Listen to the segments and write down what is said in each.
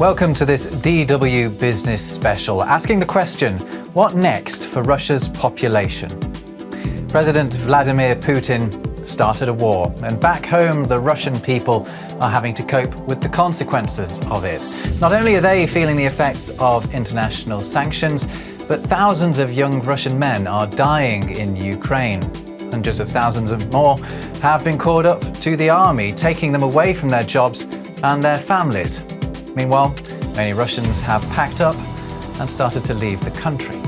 Welcome to this DW Business Special, asking the question, what next for Russia's population? President Vladimir Putin started a war, and back home the Russian people are having to cope with the consequences of it. Not only are they feeling the effects of international sanctions, but thousands of young Russian men are dying in Ukraine. Hundreds of thousands of more have been called up to the army, taking them away from their jobs and their families. Meanwhile, many Russians have packed up and started to leave the country.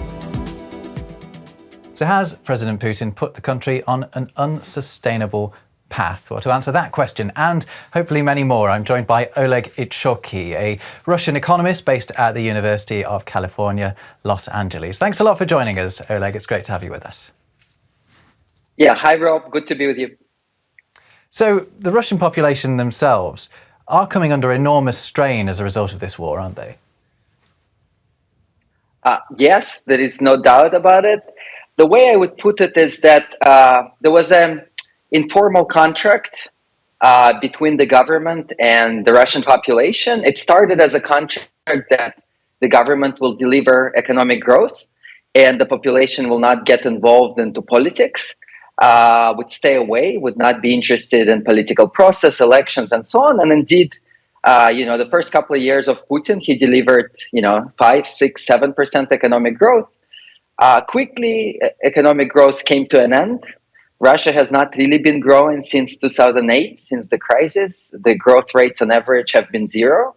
So has President Putin put the country on an unsustainable path? Well, to answer that question and hopefully many more, I'm joined by Oleg Itskhoki, a Russian economist based at the University of California, Los Angeles. Thanks a lot for joining us, Oleg. It's great to have you with us. Yeah, hi Rob, good to be with you. So the Russian population themselves are coming under enormous strain as a result of this war, aren't they? Yes, there is no doubt about it. The way I would put it is that there was an informal contract between the government and the Russian population. It started as a contract that the government will deliver economic growth and the population will not get involved into politics, would stay away, would not be interested in political process, elections, and so on. And indeed, the first couple of years of Putin, he delivered, 5, 6, 7% economic growth. Quickly, economic growth came to an end. Russia has not really been growing since 2008, since the crisis. The growth rates on average have been zero.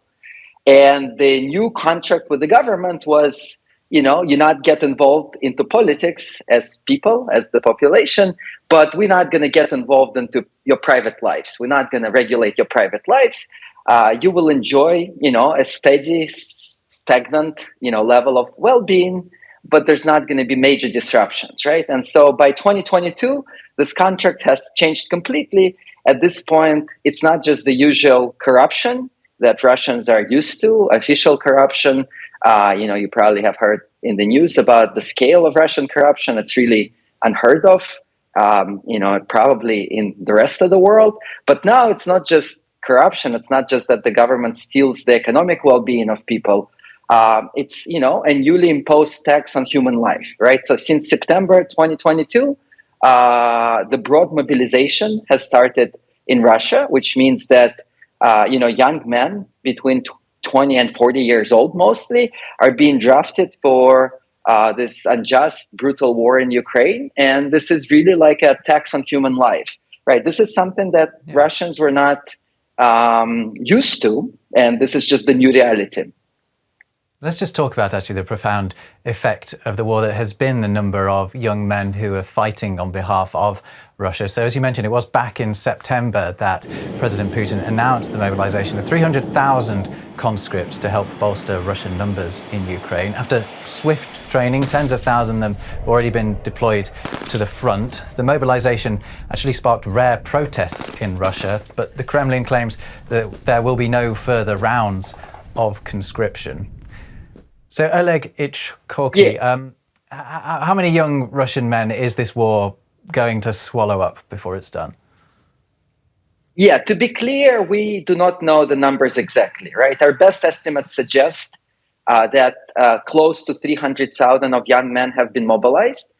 And the new contract with the government was, you not get involved into politics as people, as the population, but we're not going to get involved into your private lives. We're not going to regulate your private lives. You will enjoy, a steady, stagnant, level of well-being, but there's not going to be major disruptions, right? And so by 2022, this contract has changed completely. At this point, it's not just the usual corruption that Russians are used to, official corruption. You probably have heard in the news about the scale of Russian corruption. It's really unheard of, probably in the rest of the world. But now it's not just corruption. It's not just that the government steals the economic well-being of people. It's, a newly imposed tax on human life, right? So since September 2022, the broad mobilization has started in Russia, which means that, young men between 20 and 40 years old mostly are being drafted for this unjust, brutal war in Ukraine. And this is really like a tax on human life, right? This is something that Russians were not used to, and this is just the new reality. Let's just talk about actually the profound effect of the war that has been the number of young men who are fighting on behalf of Russia. So as you mentioned, it was back in September that President Putin announced the mobilization of 300,000 conscripts to help bolster Russian numbers in Ukraine. After swift training, tens of thousands of them have already been deployed to the front. The mobilization actually sparked rare protests in Russia, but the Kremlin claims that there will be no further rounds of conscription. So Oleg Itskhoki, how many young Russian men is this war going to swallow up before it's done? Yeah, to be clear, we do not know the numbers exactly, right? Our best estimates suggest that close to 300,000 of young men have been mobilized.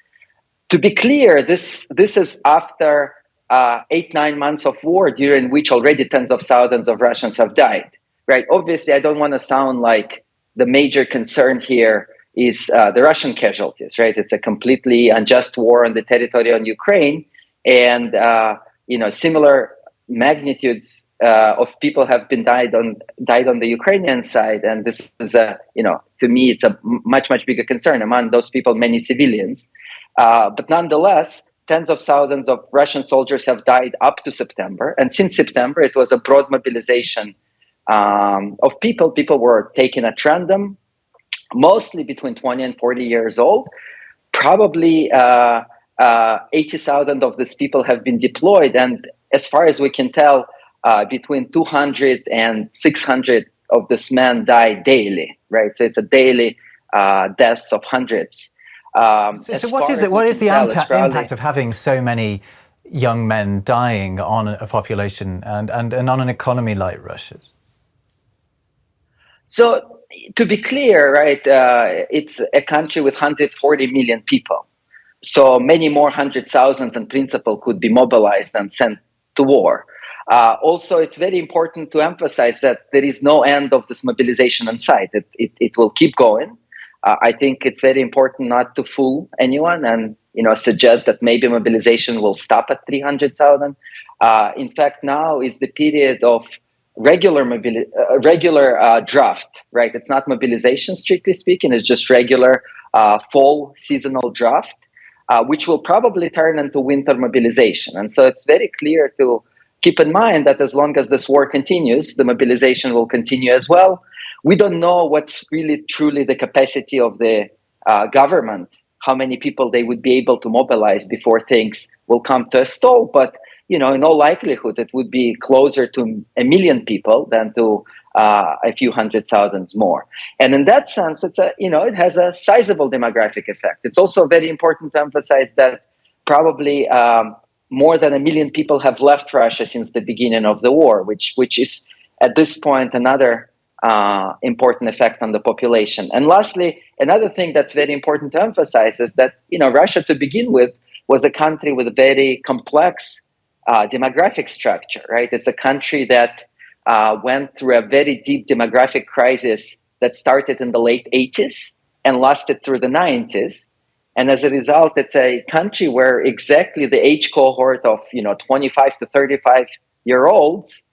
To be clear, this is after 8-9 months of war, during which already tens of thousands of Russians have died, right? Obviously, I don't want to sound like the major concern here is the Russian casualties, right? It's a completely unjust war on the territory of Ukraine, and similar magnitudes of people have been died on the Ukrainian side, and this is to me it's a much bigger concern. Among those people, many civilians, but nonetheless, tens of thousands of Russian soldiers have died up to September, and since September, it was a broad mobilization of people. People were taken at random, mostly between 20 and 40 years old. Probably 80,000 of these people have been deployed. And as far as we can tell, between 200 and 600 of these men die daily, right? So it's a daily deaths of hundreds. So what is it? What is the impact of having so many young men dying on a population and on an economy like Russia's? So to be clear, right, it's a country with 140 million people. So many more hundred thousands in principle could be mobilized and sent to war. Also, it's very important to emphasize that there is no end of this mobilization in sight. It will keep going. I think it's very important not to fool anyone and suggest that maybe mobilization will stop at 300,000. In fact, now is the period of regular draft, right? It's not mobilization strictly speaking. It's just regular fall seasonal draft, which will probably turn into winter mobilization. And so it's very clear to keep in mind that as long as this war continues, the mobilization will continue as well. We don't know what's really truly the capacity of the government, how many people they would be able to mobilize before things will come to a stall. But in all likelihood, it would be closer to 1 million people than to a few hundred thousands more. And in that sense, it has a sizable demographic effect. It's also very important to emphasize that probably more than 1 million people have left Russia since the beginning of the war, which is at this point another important effect on the population. And lastly, another thing that's very important to emphasize is that Russia, to begin with, was a country with a very complex demographic structure. Right, it's a country that went through a very deep demographic crisis that started in the late 80s and lasted through the 90s. And as a result, it's a country where exactly the age cohort of 25 to 35-year-olds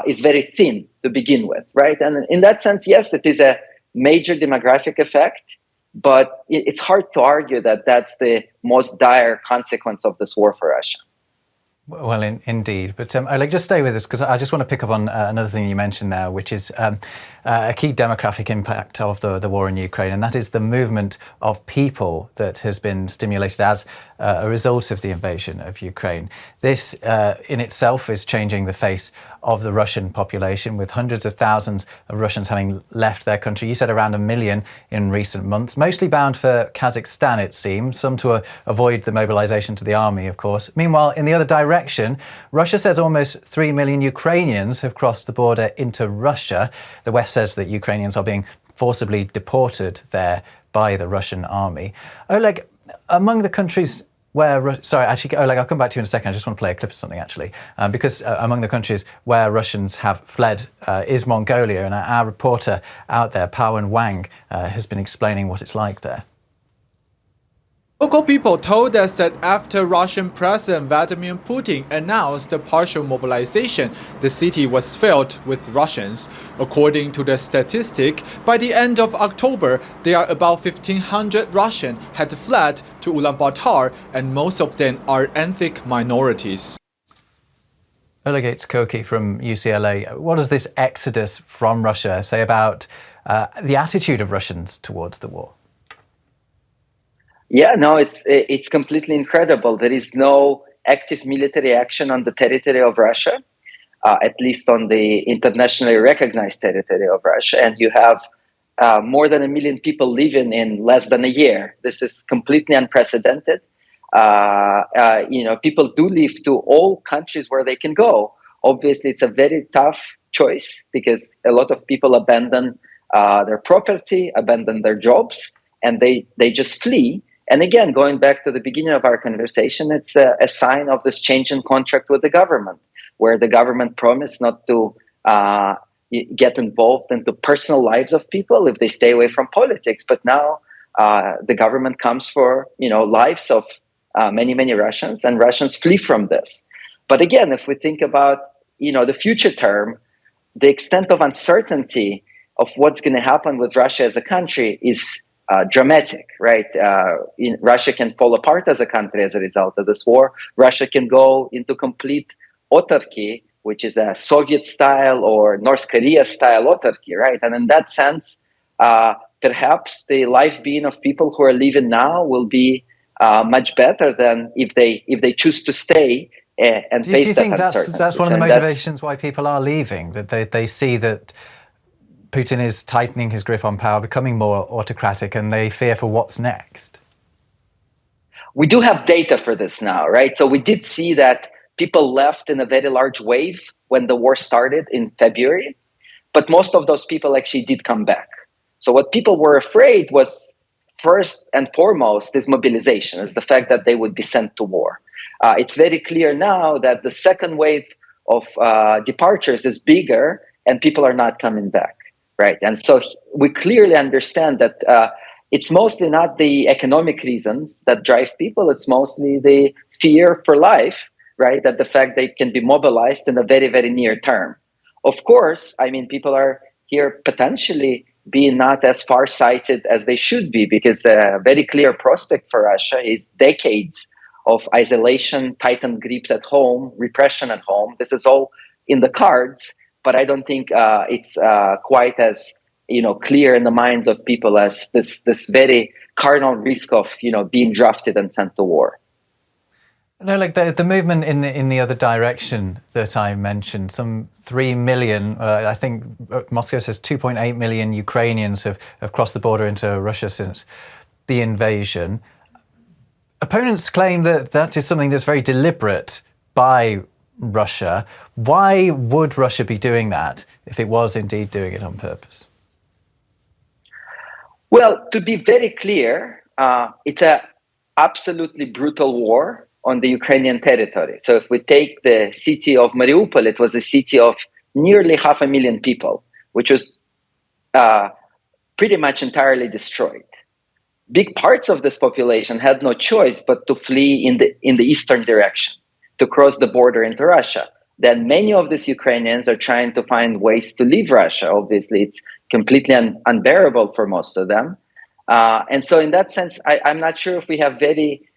is very thin to begin with, right? And in that sense, yes, it is a major demographic effect, but it's hard to argue that that's the most dire consequence of this war for Russia. Well, indeed. But Oleg, just stay with us, because I just want to pick up on another thing you mentioned there, which is a key demographic impact of the war in Ukraine, and that is the movement of people that has been stimulated as a result of the invasion of Ukraine. This in itself is changing the face of the Russian population, with hundreds of thousands of Russians having left their country. You said around 1 million in recent months, mostly bound for Kazakhstan, it seems, some to avoid the mobilization to the army, of course. Meanwhile, in the other direction, Russia says almost 3 million Ukrainians have crossed the border into Russia. The West says that Ukrainians are being forcibly deported there by the Russian army. Oleg, among the countries Oleg, I'll come back to you in a second. I just want to play a clip of something, actually, because among the countries where Russians have fled is Mongolia, and our reporter out there, Pawan Wang, has been explaining what it's like there. Local people told us that after Russian President Vladimir Putin announced the partial mobilization, the city was filled with Russians. According to the statistic, by the end of October, there are about 1,500 Russians had fled to Ulaanbaatar, and most of them are ethnic minorities. Oleg Itskhoki from UCLA, what does this exodus from Russia say about the attitude of Russians towards the war? Yeah, no, it's completely incredible. There is no active military action on the territory of Russia, at least on the internationally recognized territory of Russia. And you have more than 1 million people living in less than a year. This is completely unprecedented. People do leave to all countries where they can go. Obviously, it's a very tough choice because a lot of people abandon their property, abandon their jobs, and they just flee. And again, going back to the beginning of our conversation, it's a sign of this change in contract with the government, where the government promised not to get involved into personal lives of people if they stay away from politics. But now the government comes for lives of many Russians, and Russians flee from this. But again, if we think about the future term, the extent of uncertainty of what's going to happen with Russia as a country is dramatic, right? Russia can fall apart as a country as a result of this war. Russia can go into complete autarky, which is a Soviet-style or North Korea-style autarky, right? And in that sense, perhaps the life being of people who are leaving now will be much better than if they choose to stay and face that uncertainty. Do you think that's one of the motivations why people are leaving? That they see that Putin is tightening his grip on power, becoming more autocratic, and they fear for what's next? We do have data for this now, right? So we did see that people left in a very large wave when the war started in February. but most of those people actually did come back. So what people were afraid was, first and foremost, is mobilization, is the fact that they would be sent to war. It's very clear now that the second wave of departures is bigger and people are not coming back, right? And so we clearly understand that it's mostly not the economic reasons that drive people, it's mostly the fear for life, right? That the fact they can be mobilized in the very, very near term. Of course, I mean, people are here potentially being not as far-sighted as they should be, because the very clear prospect for Russia is decades of isolation, tightened grip at home, repression at home. This is all in the cards, but I don't think it's quite as clear in the minds of people as this very cardinal risk of being drafted and sent to war. No, like the movement in the other direction that I mentioned, some 3 million, I think Moscow says 2.8 million Ukrainians have crossed the border into Russia since the invasion. Opponents claim that is something that's very deliberate by Russia. Why would Russia be doing that if it was indeed doing it on purpose? Well, to be very clear, it's an absolutely brutal war on the Ukrainian territory. So if we take the city of Mariupol, it was a city of nearly 500,000 people, which was pretty much entirely destroyed. Big parts of this population had no choice but to flee in the eastern direction, to cross the border into Russia. Then many of these Ukrainians are trying to find ways to leave Russia. Obviously, it's completely unbearable for most of them. And so in that sense, I'm not sure if we have very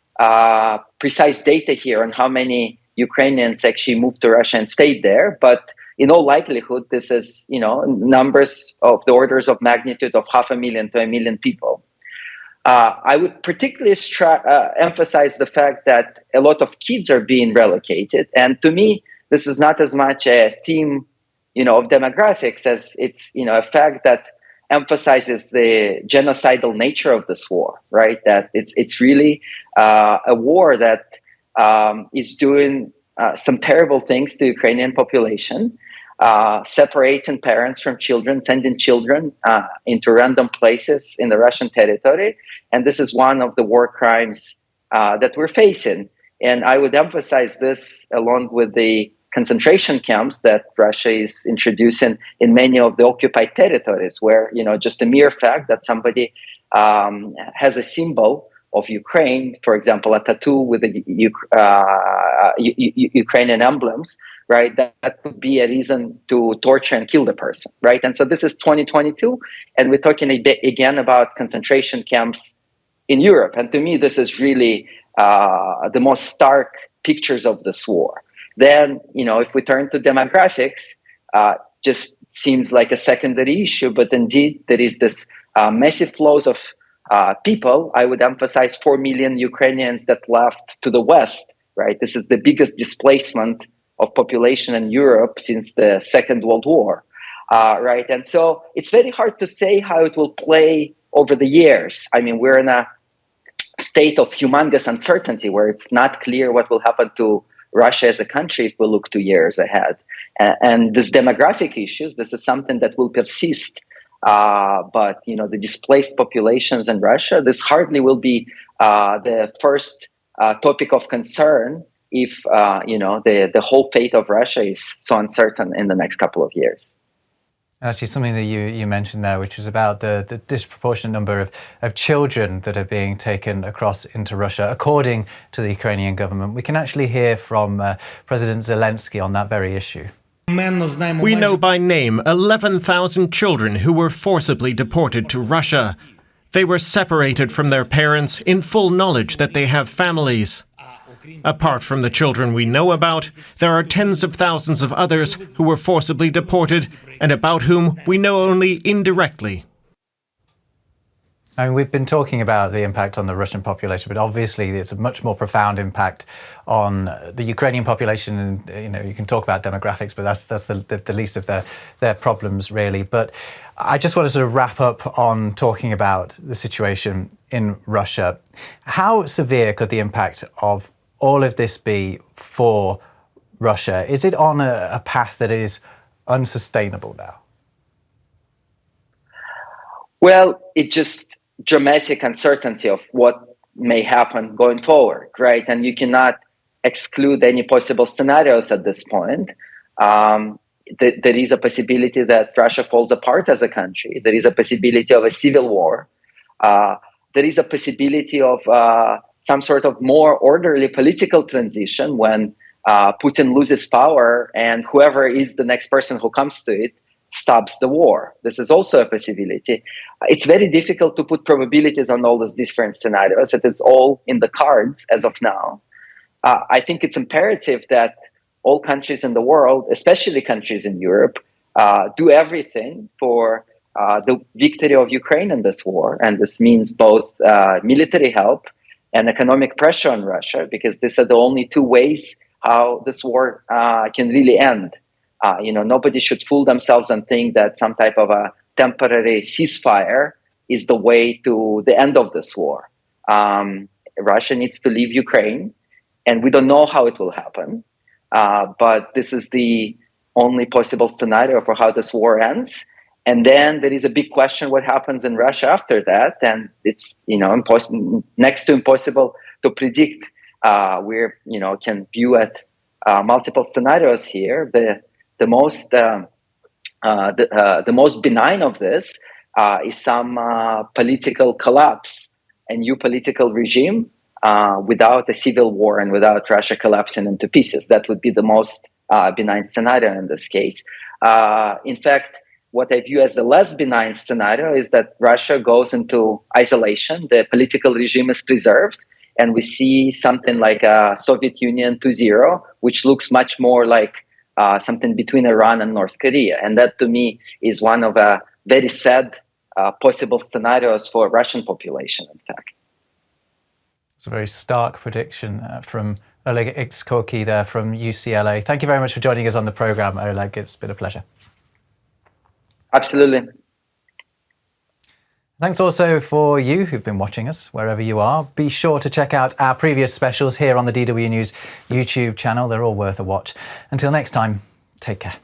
precise data here on how many Ukrainians actually moved to Russia and stayed there. But in all likelihood, this is, numbers of the orders of magnitude of 500,000 to 1 million people. I would particularly emphasize the fact that a lot of kids are being relocated. And to me, this is not as much a theme, of demographics as it's, a fact that emphasizes the genocidal nature of this war, right? That it's really a war that is doing some terrible things to the Ukrainian population, separating parents from children, sending children into random places in the Russian territory. And this is one of the war crimes that we're facing. And I would emphasize this along with the concentration camps that Russia is introducing in many of the occupied territories, where, just a mere fact that somebody has a symbol of Ukraine, for example, a tattoo with the Ukrainian emblems, right? That could be a reason to torture and kill the person, right? And so this is 2022, and we're talking again about concentration camps in Europe. And to me, this is really the most stark pictures of this war. Then, if we turn to demographics, just seems like a secondary issue, but indeed there is this massive flows of people. I would emphasize 4 million Ukrainians that left to the West, right? This is the biggest displacement of population in Europe since the Second World War, right? And so it's very hard to say how it will play over the years. I mean, we're in a state of humongous uncertainty where it's not clear what will happen to Russia as a country if we look 2 years ahead. And this demographic issues, this is something that will persist. But, the displaced populations in Russia, this hardly will be the first topic of concern if, the whole fate of Russia is so uncertain in the next couple of years. Actually, something that you mentioned there, which was about the disproportionate number of children that are being taken across into Russia, according to the Ukrainian government. We can actually hear from President Zelensky on that very issue. We know by name 11,000 children who were forcibly deported to Russia. They were separated from their parents in full knowledge that they have families. Apart from the children we know about, there are tens of thousands of others who were forcibly deported and about whom we know only indirectly. I mean, we've been talking about the impact on the Russian population, but obviously it's a much more profound impact on the Ukrainian population. And, you can talk about demographics, but that's the least of their problems, really. But I just want to sort of wrap up on talking about the situation in Russia. How severe could the impact of all of this be for Russia? Is it on a path that is unsustainable now? Well, it's just dramatic uncertainty of what may happen going forward, right? And you cannot exclude any possible scenarios at this point. There is a possibility that Russia falls apart as a country. There is a possibility of a civil war. There is a possibility of some sort of more orderly political transition when Putin loses power and whoever is the next person who comes to it stops the war. This is also a possibility. It's very difficult to put probabilities on all those different scenarios. It is all in the cards as of now. I think it's imperative that all countries in the world, especially countries in Europe, do everything for the victory of Ukraine in this war. And this means both military help and economic pressure on Russia, because these are the only two ways how this war can really end. Nobody should fool themselves and think that some type of a temporary ceasefire is the way to the end of this war. Russia needs to leave Ukraine, and we don't know how it will happen. But this is the only possible scenario for how this war ends. And then there is a big question: what happens in Russia after that? And it's next to impossible to predict. We can view at multiple scenarios here. The most benign of this is some political collapse, a new political regime without a civil war and without Russia collapsing into pieces. That would be the most benign scenario in this case. In fact, what I view as the less benign scenario is that Russia goes into isolation. The political regime is preserved, and we see something like a Soviet Union 2.0, which looks much more like something between Iran and North Korea. And that, to me, is one of a very sad possible scenarios for Russian population, in fact. It's a very stark prediction from Oleg Itskhoki there from UCLA. Thank you very much for joining us on the program, Oleg. It's been a pleasure. Absolutely. Thanks also for you who've been watching us, wherever you are. Be sure to check out our previous specials here on the DW News YouTube channel. They're all worth a watch. Until next time, take care.